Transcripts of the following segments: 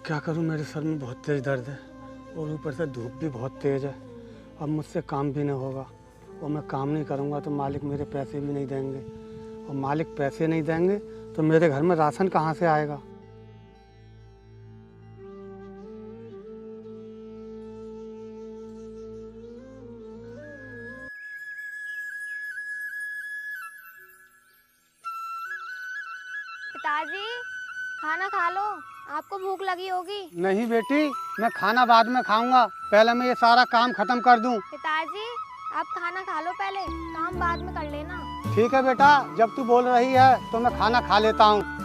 क्या करूं, मेरे सर में बहुत तेज़ दर्द है और ऊपर से धूप भी बहुत तेज़ है। अब मुझसे काम भी नहीं होगा और मैं काम नहीं करूंगा तो मालिक मेरे पैसे भी नहीं देंगे, और मालिक पैसे नहीं देंगे तो मेरे घर में राशन कहाँ से आएगा। पिताजी, खाना खा लो, आपको भूख लगी होगी। नहीं बेटी, मैं खाना बाद में खाऊंगा, पहले मैं ये सारा काम खत्म कर दूं। पिताजी, आप खाना खा लो पहले, काम बाद में कर लेना। ठीक है बेटा, जब तू बोल रही है तो मैं खाना खा लेता हूँ।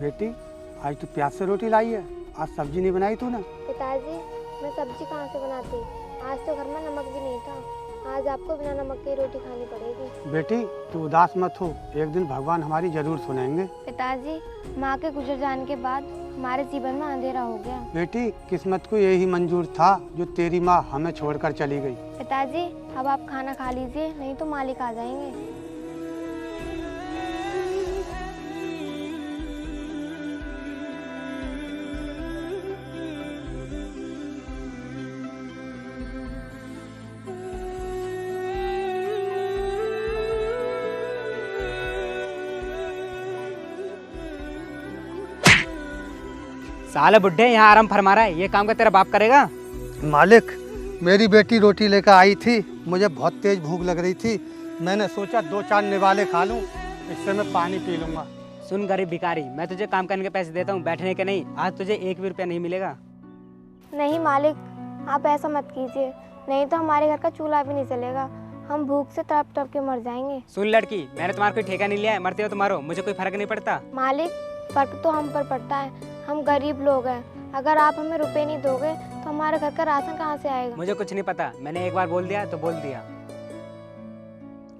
बेटी, आज तू प्याज से रोटी लाई है, आज सब्जी नहीं बनाई तूने? पिताजी, मैं सब्जी कहाँ से बनाती, आज तो घर में नमक भी नहीं था। आज आपको बिना नमक की रोटी खानी पड़ेगी। बेटी, तू उदास मत हो, एक दिन भगवान हमारी जरूर सुनेंगे। पिताजी, माँ के गुजर जाने के बाद हमारे जीवन में अंधेरा हो गया। बेटी, किस्मत को यही मंजूर था जो तेरी माँ हमें छोड़कर चली गई। पिताजी, अब आप खाना खा लीजिए, नहीं तो मालिक आ जाएंगे। साले बुड्ढे, यहाँ आराम फरमा रहा है, ये काम का तेरा बाप करेगा? मालिक, मेरी बेटी रोटी लेकर आई थी, मुझे बहुत तेज भूख लग रही थी, मैंने सोचा 2-4 निवाले खा लूं, इससे मैं पानी पी लूंगा। सुन गरीब भिखारी, मैं तुझे काम करने के पैसे देता हूँ, बैठने के नहीं। आज तुझे 1 भी रुपया नहीं मिलेगा। नहीं मालिक, आप ऐसा मत कीजिए, नहीं तो हमारे घर का चूल्हा भी नहीं चलेगा, हम भूख से तड़प तड़प के मर जाएंगे। सुन लड़की, मैंने तुम्हारा कोई ठेका नहीं लिया है, मरते हो तो मारो, मुझे कोई फर्क नहीं पड़ता। मालिक, फर्क तो हम पर पड़ता है, हम गरीब लोग हैं, अगर आप हमें रुपए नहीं दोगे तो हमारे घर का राशन कहाँ से आएगा। मुझे कुछ नहीं पता, मैंने एक बार बोल दिया तो बोल दिया।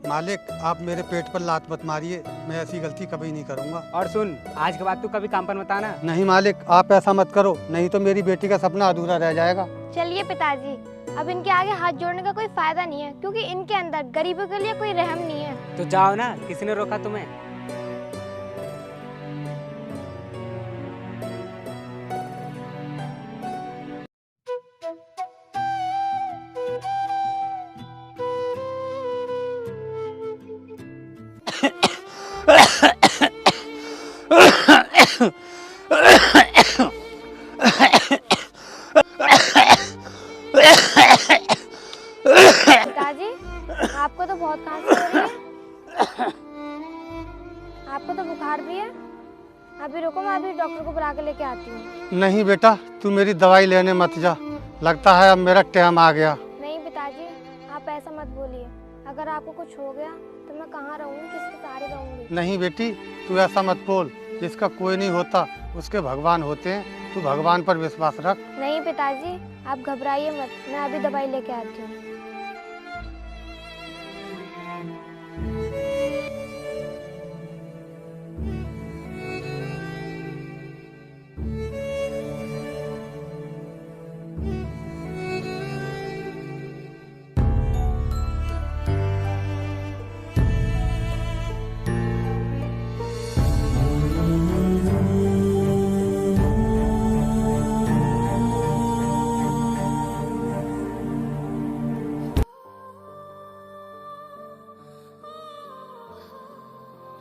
मालिक, आप मेरे पेट पर लात मत मारिए, मैं ऐसी गलती कभी नहीं करूंगा। और सुन, आज के बाद तू कभी काम पर मत आना। नहीं मालिक, आप ऐसा मत करो, नहीं तो मेरी बेटी का सपना अधूरा रह जाएगा। चलिए पिताजी, अब इनके आगे हाथ जोड़ने का कोई फायदा नहीं है, क्योंकि इनके अंदर गरीबों के लिए कोई रहम नहीं है। तो जाओ ना, किसी ने रोका तुम्हें? पिताजी, आपको तो बहुत खांसी हो रही है, आपको तो बुखार भी है। अभी रुको, मैं अभी डॉक्टर को बुला के लेके आती हूँ। नहीं बेटा, तू मेरी दवाई लेने मत जा, लगता है अब मेरा टाइम आ गया। नहीं पिताजी, आप ऐसा मत बोलिए, अगर आपको कुछ हो गया तो मैं कहाँ रहूँगी, किसके सहारे रहूँगी। नहीं बेटी, तू ऐसा मत बोल, जिसका कोई नहीं होता उसके भगवान होते हैं, तू भगवान पर विश्वास रख। नहीं पिताजी, आप घबराइए मत, मैं अभी दवाई लेके आती हूँ।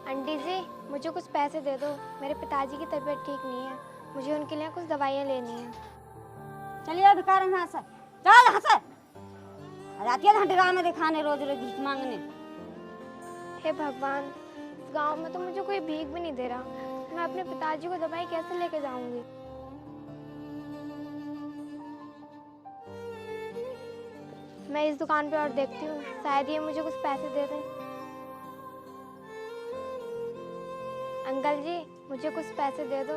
आंटी जी, मुझे कुछ पैसे दे दो, मेरे पिताजी की तबीयत ठीक नहीं है, मुझे उनके लिए कुछ दवाइयाँ लेनी है। चलिए भिखारी यहाँ से, चल यहाँ से। जाती है घंटे गाँव में दिखाने, रोज रोज भीख मांगने। हे भगवान, इस गांव में तो मुझे कोई भीख भी नहीं दे रहा, मैं अपने पिताजी को दवाई कैसे लेके जाऊंगी। मैं इस दुकान पे और देखती हूँ, शायद ये मुझे कुछ पैसे दे दें। अंकल जी, मुझे कुछ पैसे दे दो।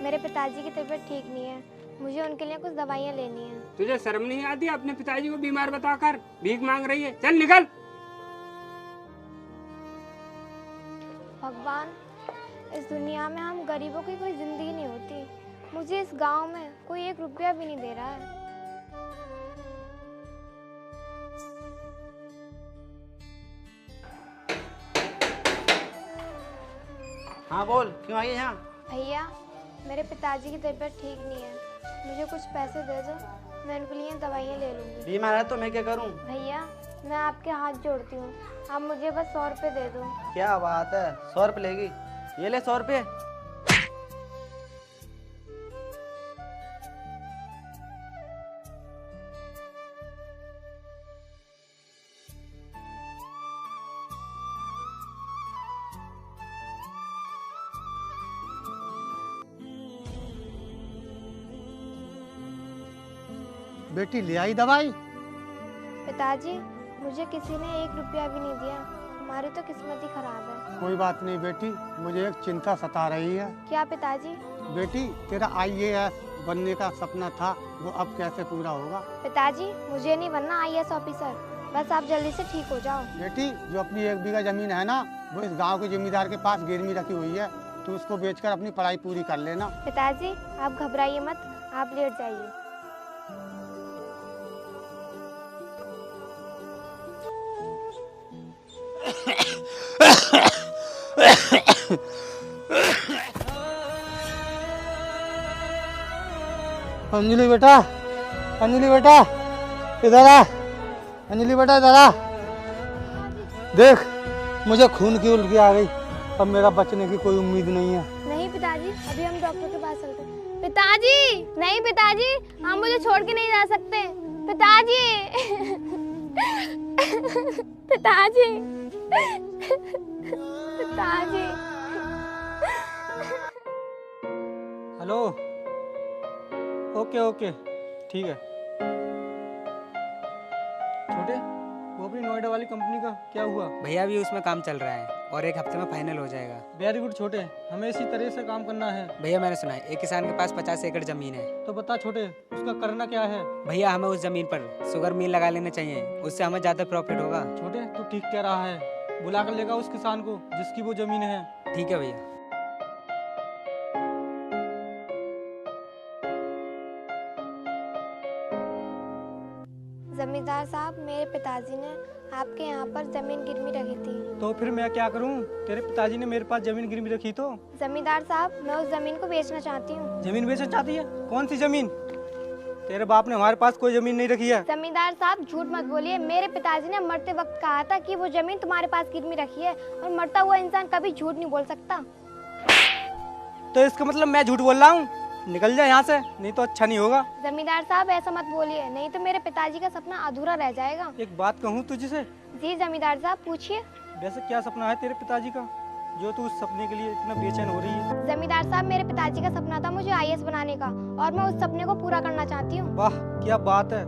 मेरे पिताजी की तबीयत ठीक नहीं है, मुझे उनके लिए कुछ दवाइयाँ लेनी है। तुझे शर्म नहीं आती अपने पिताजी को बीमार बताकर भीख मांग रही है? चल निकल। भगवान, इस दुनिया में हम गरीबों की कोई जिंदगी नहीं होती। मुझे इस गांव में कोई 1 रुपया भी नहीं दे रहा है। हाँ बोल, क्यों आई है यहाँ? भैया, मेरे पिताजी की तबीयत ठीक नहीं है, मुझे कुछ पैसे दे दो, मैं उनके लिए दवाइयाँ ले लूँगी। बीमार है तो मैं क्या करूँ? भैया, मैं आपके हाथ जोड़ती हूँ, आप मुझे बस 100 रुपये दे दो। क्या बात है, 100 रुपये लेगी? ये ले 100 रुपये। बेटी ले आई दवाई? पिताजी, मुझे किसी ने 1 रुपया भी नहीं दिया, हमारी तो किस्मत ही खराब है। कोई बात नहीं बेटी, मुझे एक चिंता सता रही है। क्या पिताजी? बेटी, तेरा IAS बनने का सपना था, वो अब कैसे पूरा होगा? पिताजी, मुझे नहीं बनना IAS ऑफिसर, बस आप जल्दी से ठीक हो जाओ। बेटी, जो अपनी 1 बीघा जमीन है ना, वो इस गांव के जमींदार के पास गिरवी रखी हुई है, तू उसको बेचकर अपनी पढ़ाई पूरी कर लेना। पिताजी, आप घबराइए मत, आप लेट जाइए। अंजलि बेटा, अंजलि बेटा, इधर आ। अंजलि बेटा इधर आ। देख, मुझे खून की उल्टी आ गई, अब मेरा बचने की कोई उम्मीद नहीं है। नहीं पिताजी, अभी हम डॉक्टर के पास चलते हैं। पिताजी, नहीं पिताजी, हम मुझे छोड़ के नहीं जा सकते। पिताजी, पिताजी, पिताजी। हेलो, ओके ठीक है। छोटे, वो अपनी नोएडा वाली कंपनी का क्या हुआ? भैया अभी उसमें काम चल रहा है और 1 हफ्ते में फाइनल हो जाएगा। वेरी गुड छोटे, हमें इसी तरह से काम करना है। भैया मैंने सुना है एक किसान के पास 50 एकड़ जमीन है। तो बता छोटे, उसका करना क्या है? भैया हमें उस जमीन पर शुगर मिल लगा लेना चाहिए, उससे हमें ज्यादा प्रॉफिट होगा। छोटे, तू ठीक कह रहा है, बुला कर लेगा उस किसान को जिसकी वो जमीन है। ठीक है भैया। जमींदार साहब, मेरे पिताजी ने आपके यहाँ पर जमीन गिरवी रखी थी। तो फिर मैं क्या करूं? तेरे पिताजी ने मेरे पास जमीन गिरवी रखी तो? जमींदार साहब, मैं उस जमीन को बेचना चाहती हूँ। जमीन बेचना चाहती है? कौन सी जमीन? तेरे बाप ने हमारे पास कोई जमीन नहीं रखी है। जमींदार साहब, झूठ मत बोलिए, मेरे पिताजी ने मरते वक्त कहा था कि वो जमीन तुम्हारे पास गिरवी रखी है, और मरता हुआ इंसान कभी झूठ नहीं बोल सकता। तो इसका मतलब मैं झूठ बोल रहा हूँ? निकल जा यहाँ से, नहीं तो अच्छा नहीं होगा। जमींदार साहब, ऐसा मत बोलिए, नहीं तो मेरे पिताजी का सपना अधूरा रह जाएगा। एक बात कहूँ तुझसे? जी जमींदार साहब, पूछिए। वैसे क्या सपना है तेरे पिताजी का जो तू उस सपने के लिए इतना बेचैन हो रही है? जमींदार साहब, मेरे पिताजी का सपना था मुझे IAS बनाने का, और मैं उस सपने को पूरा करना चाहती हूँ। वाह, क्या बात है।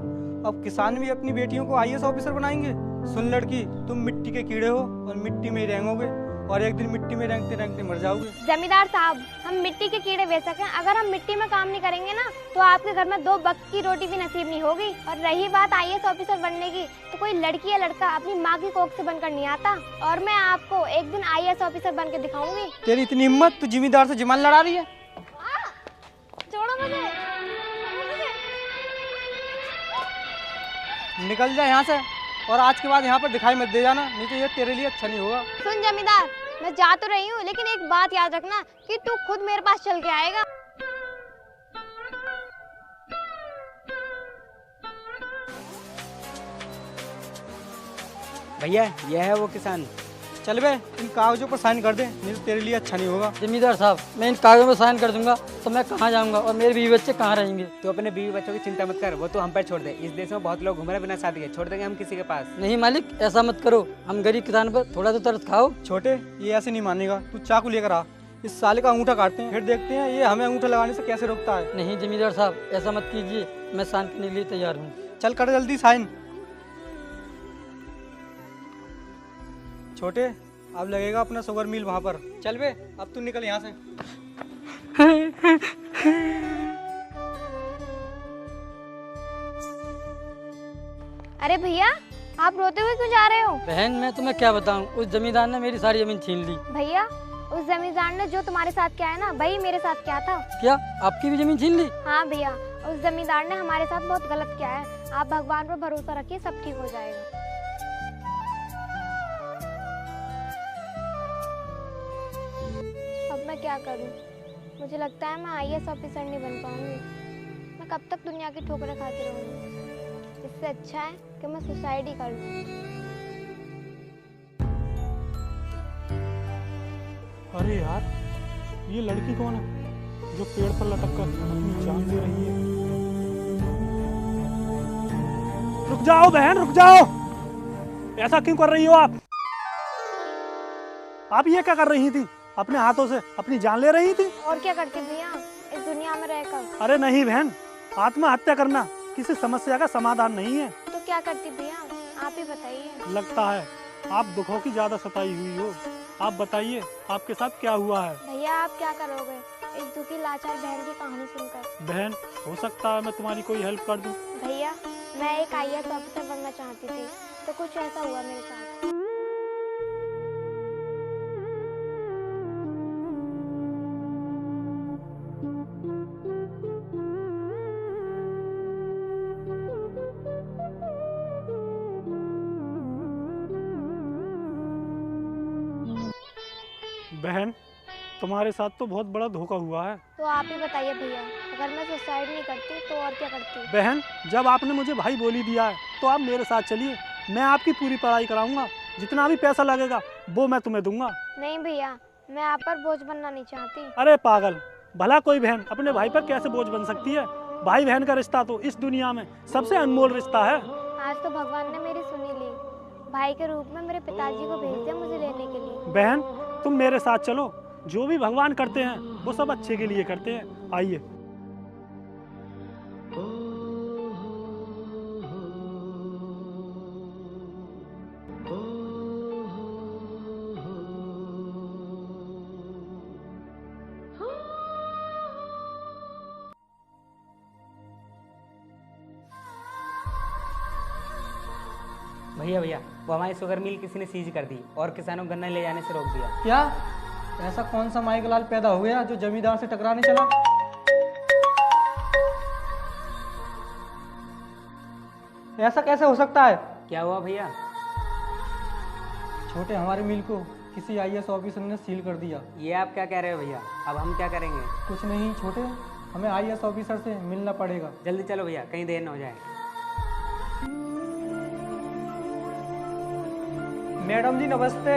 अब किसान भी अपनी बेटियों को IAS ऑफिसर बनाएंगे। सुन लड़की, तुम मिट्टी के कीड़े हो और मिट्टी में ही रेंगोगे, और एक दिन मिट्टी में रेंगते रेंगते मर जाओगे। जमींदार साहब, हम मिट्टी के कीड़े बेच सकें, अगर हम मिट्टी में काम नहीं करेंगे ना, तो आपके घर में 2 वक्त की रोटी भी नसीब नहीं होगी। और रही बात IAS ऑफिसर बनने की, तो कोई लड़की या लड़का अपनी माँ की कोख से बनकर नहीं आता, और मैं आपको एक दिन IAS ऑफिसर बन के दिखाऊंगी। तेरी इतनी हिम्मत, तू जिम्मेदार से जमान लड़ा रही है? छोड़ो मुझे, निकल जा यहाँ से, और आज के बाद यहाँ पर दिखाई मत दे जाना, नहीं तो ये तेरे लिए अच्छा नहीं होगा। सुन जमींदार, मैं जा तो रही हूँ, लेकिन एक बात याद रखना कि तू खुद मेरे पास चल के आएगा। भैया यह है वो किसान। चल बे, इन कागजों पर साइन कर दे, नहीं तो तेरे लिए अच्छा नहीं होगा। जमींदार साहब, मैं इन कागजों में साइन कर दूंगा तो मैं कहाँ जाऊंगा और मेरे बीवी बच्चे कहाँ रहेंगे? तो अपने बीवी बच्चों की चिंता मत कर, वो तो हम पर छोड़ दे। इस देश में बहुत लोग घूम रहे बिना शादी के, छोड़ देंगे हम किसी के पास? नहीं मालिक, ऐसा मत करो, हम गरीब किसान पर थोड़ा तो तरस खाओ। छोटे, ये ऐसे नहीं मानेगा, तू चाकू लेकर आ, इस साले का अंगूठा काटते हैं, फिर देखते हैं ये हमें अंगूठा लगाने से कैसे रोकता है। नहीं जमींदार साहब, ऐसा मत कीजिए, मैं साइन करने के लिए तैयार हूँ। चल कर जल्दी साइन। छोटे, अब लगेगा अपना शुगर मिल वहाँ पर। चल बे, अब तू निकल यहाँ से। अरे भैया, आप रोते हुए क्यों जा रहे हो? बहन मैं तुम्हें क्या बताऊं, उस जमींदार ने मेरी सारी जमीन छीन ली। भैया, उस जमींदार ने जो तुम्हारे साथ किया है ना, वही मेरे साथ किया था। क्या आपकी भी जमीन छीन ली? हाँ भैया, उस जमींदार ने हमारे साथ बहुत गलत किया है। आप भगवान पर भरोसा रखिए, सब ठीक हो जाएगा। अब मैं क्या करूं? मुझे लगता है मैं IAS ऑफिसर नहीं बन पाऊंगी। मैं कब तक दुनिया की ठोकरें खाती रहूंगी? इससे अच्छा है कि मैं सुसाइड ही कर लूं। अरे यार, ये लड़की कौन है जो पेड़ पर लटक कर अपनी जान ले रही है? रुक जाओ बहन, रुक जाओ। ऐसा क्यों कर रही हो आप? आप ये क्या कर रही थी? अपने हाथों से अपनी जान ले रही थी? और क्या करती भैया इस दुनिया में रहकर? अरे नहीं बहन, आत्महत्या करना किसी समस्या का समाधान नहीं है। तो क्या करती भैया, आप ही बताइए। लगता है आप दुखों की ज्यादा सताई हुई हो। आप बताइए आपके साथ क्या हुआ है? भैया आप क्या करोगे इस दुखी लाचार बहन की कहानी सुनकर? बहन, हो सकता है मैं तुम्हारी कोई हेल्प कर दूं। भैया मैं एक IAS ऑफिसर बनना चाहती थी, तो कुछ ऐसा हुआ मेरे साथ। बहन, तुम्हारे साथ तो बहुत बड़ा धोखा हुआ है। तो आप ही बताइए भैया, अगर मैं सुसाइड नहीं करती तो और क्या करती? बहन, जब आपने मुझे भाई बोली दिया है तो आप मेरे साथ चलिए। मैं आपकी पूरी पढ़ाई कराऊंगा, जितना भी पैसा लगेगा वो मैं तुम्हें दूंगा। नहीं भैया, मैं आप पर बोझ बनना नहीं चाहती। अरे पागल, भला कोई बहन अपने भाई पर कैसे बोझ बन सकती है? भाई बहन का रिश्ता तो इस दुनिया में सबसे अनमोल रिश्ता है। आज तो भगवान ने मेरी सुनी ली। भाई के रूप में मेरे पिताजी को भेज दिया मुझे लेने के लिए। बहन, तुम मेरे साथ चलो। जो भी भगवान करते हैं वो सब अच्छे के लिए करते हैं। आइए। भैया भैया, वो हमारी शुगर मिल किसी ने सीज कर दी और किसानों को गन्ना ले जाने से रोक दिया। क्या ऐसा कौन सा माइकलाल पैदा हो गया जो जमींदार से टकराने चला? ऐसा कैसे हो सकता है? क्या हुआ भैया? छोटे, हमारे मिल को किसी IAS ऑफिसर ने सील कर दिया। ये आप क्या कह रहे हो भैया? अब हम क्या करेंगे? कुछ नहीं छोटे, हमें IAS ऑफिसर से मिलना पड़ेगा। जल्दी चलो भैया, कहीं देर न हो जाए। मैडम जी नमस्ते।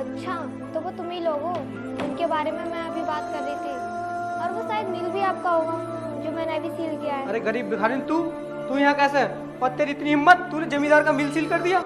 अच्छा, तो वो तुम ही लोग हो जिनके बारे में मैं अभी बात कर रही थी। और वो शायद मिल भी आपका होगा जो मैंने अभी सील किया है। अरे गरीब भिखारी, तू यहाँ कैसे? और तेरी इतनी हिम्मत, तूने जमींदार का मिल सील कर दिया?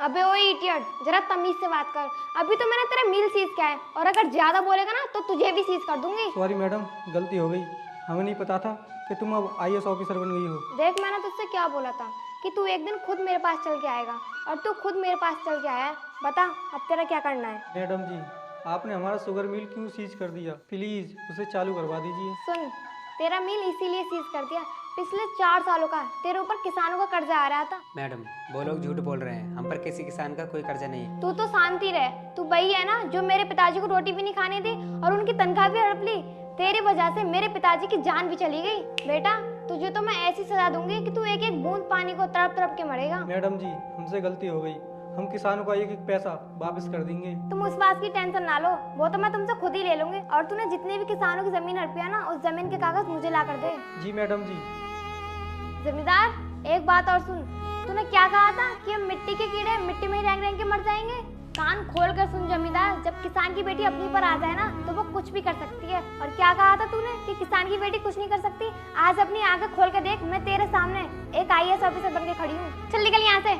अबे ओ इडियट, जरा तमीज से बात कर। अभी तो मैंने तेरा मिल सीज किया है, और अगर ज्यादा बोलेगा ना तो तुझे भी सीज कर दूंगी। सॉरी मैडम, गलती हो गई। हमें नहीं पता था कि तुम अब IAS ऑफिसर बन गई हो। देख, मैंने तुझसे क्या बोला था कि तू एक दिन खुद मेरे पास चल के आएगा, और तू खुद मेरे पास चल के आया है। बता अब तेरा क्या करना है? मैडम जी, आपने हमारा शुगर मिल क्यों सीज कर दिया? प्लीज उसे चालू करवा दीजिए। सुन, तेरा मिल इसीलिए सीज कर दिया, पिछले 4 सालों का तेरे ऊपर किसानों का कर्जा आ रहा था। मैडम, वो लोग झूठ बोल रहे हैं। हम पर किसी किसान का कोई कर्जा नहीं है। तू तो शांति रहे। तू वही है ना जो मेरे पिताजी को रोटी भी नहीं खाने दी और उनकी तनख्वाह भी हड़प ली। तेरी वजह से मेरे पिताजी की जान भी चली गई। बेटा, तुझे तो मैं ऐसी सजा दूंगी कि तू एक एक बूंद पानी को तड़प तड़प के मरेगा। मैडम जी, हमसे गलती हो गई। हम किसानों का एक एक पैसा वापस कर देंगे। तुम उस बात की टेंशन ना लो, वो तो मैं तुमसे खुद ही ले लूंगी। और तूने जितने भी किसानों की जमीन हड़पी है ना, उस जमीन के कागज मुझे ला कर दे। जी मैडम जी। जमींदार, एक बात और सुन। तूने क्या कहा था कि हम मिट्टी के कीड़े मिट्टी में ही रैंग रैंग के मर जाएंगे? कान खोल कर सुन जमींदार, जब किसान की बेटी अपनी पर आ जाए ना तो वो कुछ भी कर सकती है। और क्या कहा था तूने कि किसान की बेटी कुछ नहीं कर सकती? आज अपनी आंखें खोल कर देख, मैं तेरे सामने एक IAS ऑफिसर बन के खड़ी हूँ। चल निकल यहाँ से।